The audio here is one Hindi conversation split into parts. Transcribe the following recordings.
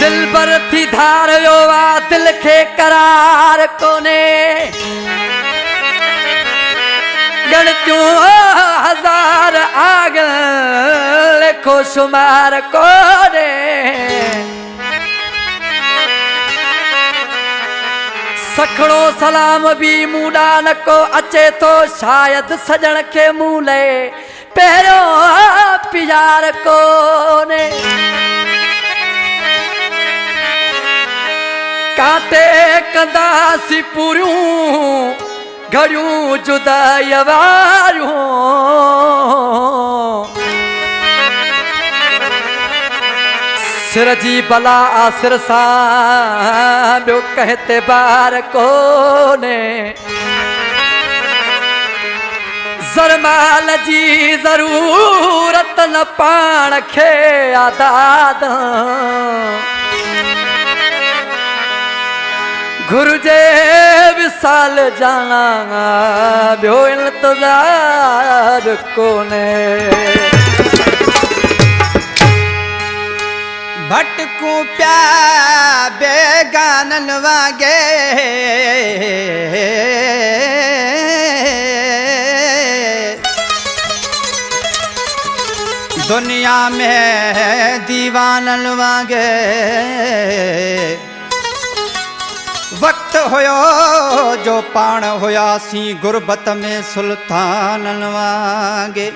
दिल पर थी धार यो वा दिल खे करार कोने गणतियों हजार आग लिखो शुमार कोने सखड़ो सलाम भी मूडा न को अचे तो शायद सजण के मूले पहिरियों प्यार कोने काटे कंदासी पूरियूं घड़ियूं जुदाई वारियूं सिर जी बला आसिर सां ॿियो कहते बार कोने ज़रमाल जी ज़रूरत न पाण खे आदाद घुर्जे विसाल जाना ॿियो इंतज़ार कोने भटकूं प्या बेगानन वागे दुनिया में दीवानन वागे वक्त होयो जो पाण होयासी गुरबत में सुल्तानन वागे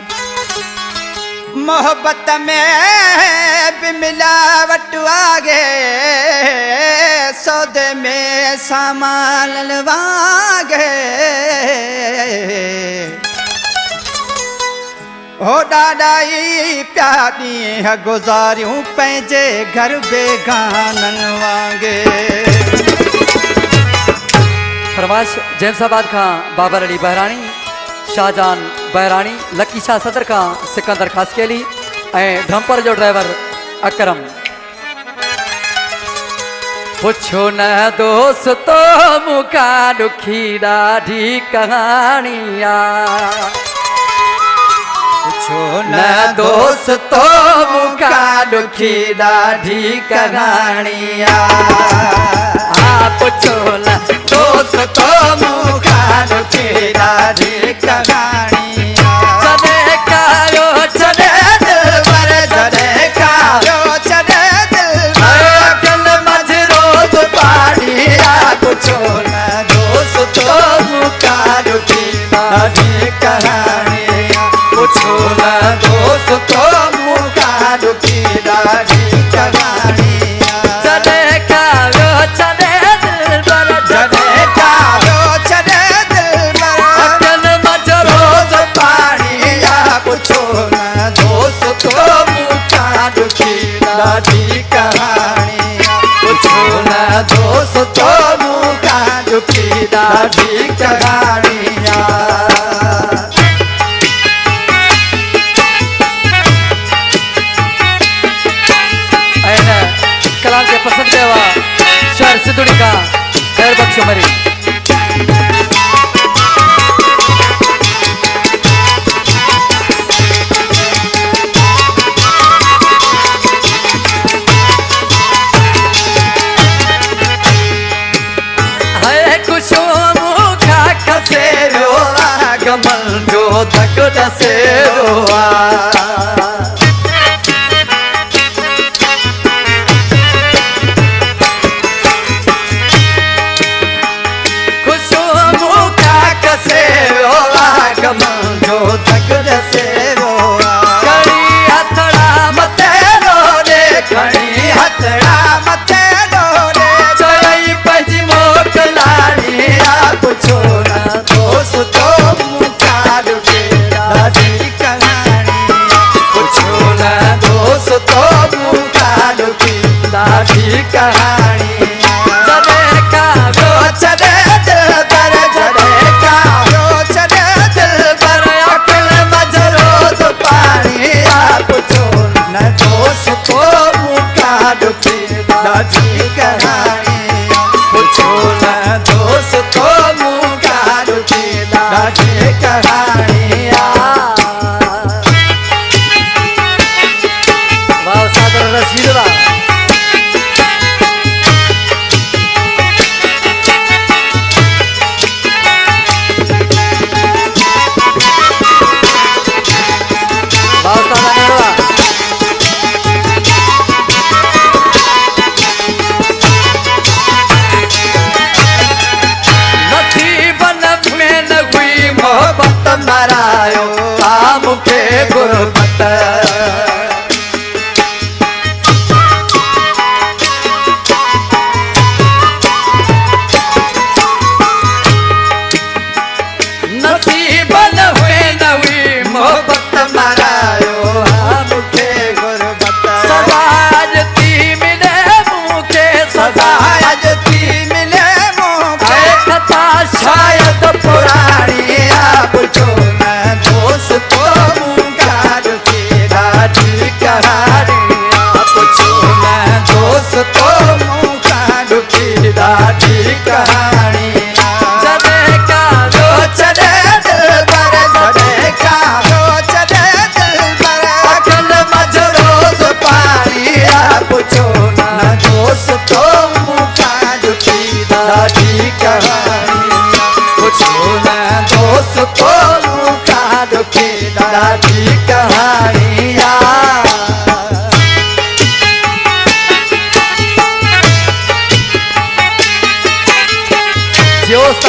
मोहब्बत में भी मिलावट आगे सौदे में सामान वागे हो ॾाढाई प्यारी है गुज़ारियूं पंहिंजे घर बेगानन वागे फरमाइश जैमसाबाद का बाबर अली बहरानी शाहजहान बहरानी लकी शाह सदर का सिकंदर खासकेली ड्रम्पर जो ड्राइवर अकरम पुछो न दोस्तो मुका दुखी ॾाढी कहानिया पुछो न दोस्तो मुका दुखी ॾाढी कहानिया पुछो न दोस्तो मुका दुखी ॾाढी कहानिया जॾहिं कायो छॾे दिल पर जॾहिं कायो छॾे दिल पर मझ रोज़ पाड़िया पुछो न दोस्तो मुका दुखी ॾाढी कहानिया पुछो न दोस्तो मुका दुखी ॾाढी कहानिया जॾहिं कायो छॾे दिल पर जॾहिं कायो छॾे दिल पर मझ रोज़ पाड़िया पुछो न दोस्तो मुका दुखी ॾाढी कहानिया पुछो न दोस्तो मुका दुखी ॾाढी कहानिया कलाम के पसंद किया हुआ शहर सिद्धुड़ी का खैर बख्शो मरी है खुशो मुखा खसे रोआ कमल जो धक दसे रोआ जो तक दसे रोआ खड़ी हथड़ा मथे रोने खड़ी हथड़ा मथे रोने चढ़ई पंहिंजी मोकलानी पुछो न दोस्तो मुका दुखी ॾाढी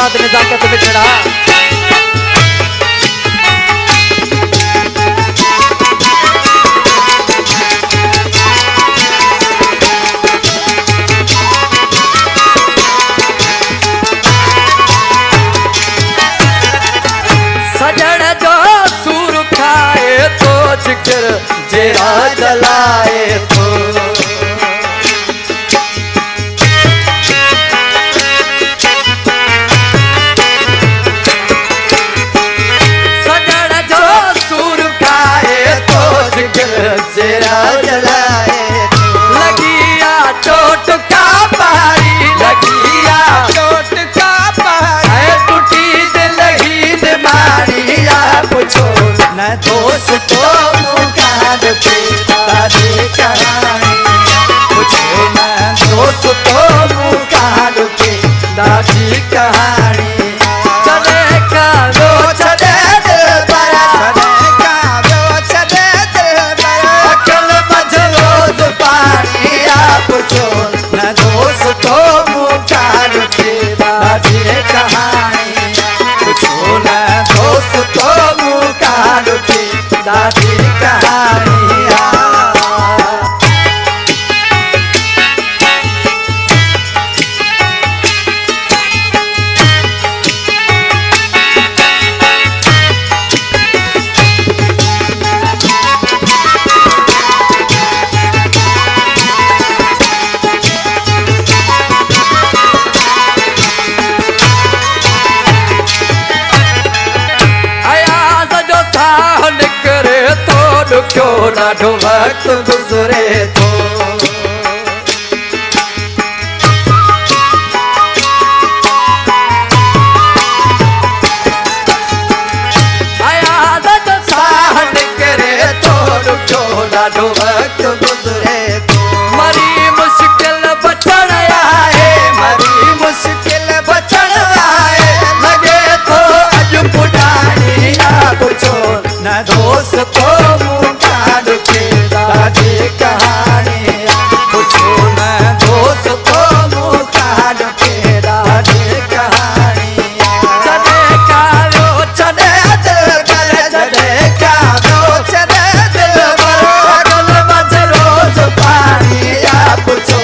फसाद नजाकत बिछड़ा सजन जो सूर खाए तो जिक्र जेरा जलाए तो जेरा जलाए लगिया चोट का पहाड़ी लगिया चोट का पहाड़ टूटी दिल ही मारिया पूछो न दोस्त तो मुखाद पे दादी कहानी पूछो न दोस्त तो मुखाद पे दादी कहानी चले का लो चले दिल बड़ा चले का लो चले दिल बड़ा अकल मज रोज पानी आप पूछो न दोस्त तो मुखाद पे दादी कहानी पूछो न दोस्त तो मुखाद पे दादी कहानी क्यों ना ढो वक्त गुजरे तो आया जो सहन करे तो क्यों ना ढो वक्त गुजरे तो मरी मुश्किल बचन आए मरी मुश्किल बचन आए लगे तो अज पुरानी पूछो न दोस्त तो मुखाद पे दादी कहानी पूछो न दोस्त तो मुखाद पे दादी कहानी चले का लो चले दिल पर चले का लो चले दिल पर अगल बज रोज पानी पूछो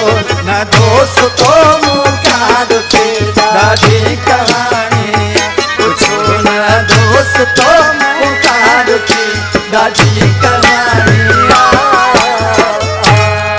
न दोस्त तो मुखाद पे दादी कहानी पूछो न दोस्त तो मुखाद पे दादी कहानी